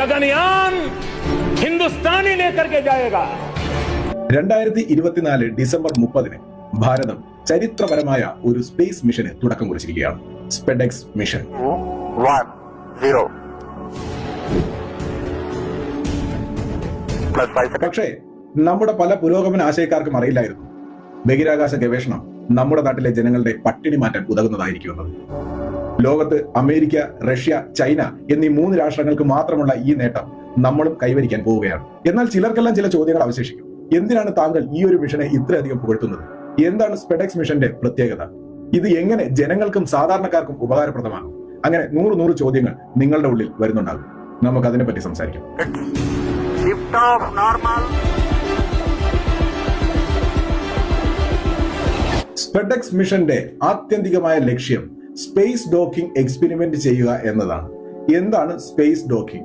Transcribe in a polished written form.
गगनयान हिंदुस्तानी लेकर के जाएगा. 2024 ഡിസംബർ 30 ഭാരതം ചരിത്രപരമായ ഒരു സ്പേസ് മിഷന് തുടക്കം കുറിച്ചിരിക്കുകയാണ്. സ്പെഡെക്സ് മിഷൻ. പക്ഷേ നമ്മുടെ പല പുരോഗമന ആശയക്കാർക്കും അറിയില്ലായിരുന്നു ബഹിരാകാശ ഗവേഷണം നമ്മുടെ നാട്ടിലെ ജനങ്ങളുടെ പട്ടിണി മാറ്റാൻ ഉതകുന്നതായിരിക്കുമെന്നത്. ലോകത്ത് അമേരിക്ക, റഷ്യ, ചൈന എന്നീ 3 രാഷ്ട്രങ്ങൾക്ക് മാത്രമുള്ള ഈ നേട്ടം നമ്മളും കൈവരിക്കാൻ പോവുകയാണ്. എന്നാൽ ചിലർക്കെല്ലാം ചില ചോദ്യങ്ങൾ അവശേഷിക്കും. എന്തിനാണ് താങ്കൾ ഈ ഒരു മിഷനെ ഇത്രയധികം പുകഴ്ത്തുന്നത്? എന്താണ് സ്പെഡെക്സ് മിഷന്റെ പ്രത്യേകത? ഇത് എങ്ങനെ ജനങ്ങൾക്കും സാധാരണക്കാർക്കും ഉപകാരപ്രദമാകും? അങ്ങനെ 100 ചോദ്യങ്ങൾ നിങ്ങളുടെ ഉള്ളിൽ വരുന്നുണ്ടാകും. നമുക്ക് അതിനെപ്പറ്റി സംസാരിക്കാം. സ്പെഡെക്സ് മിഷന്റെ ആത്യന്തികമായ ലക്ഷ്യം സ്പേസ് ഡോക്കിംഗ് എക്സ്പെരിമെന്റ് ചെയ്യുക എന്നതാണ്. എന്താണ് സ്പേസ് ഡോക്കിംഗ്?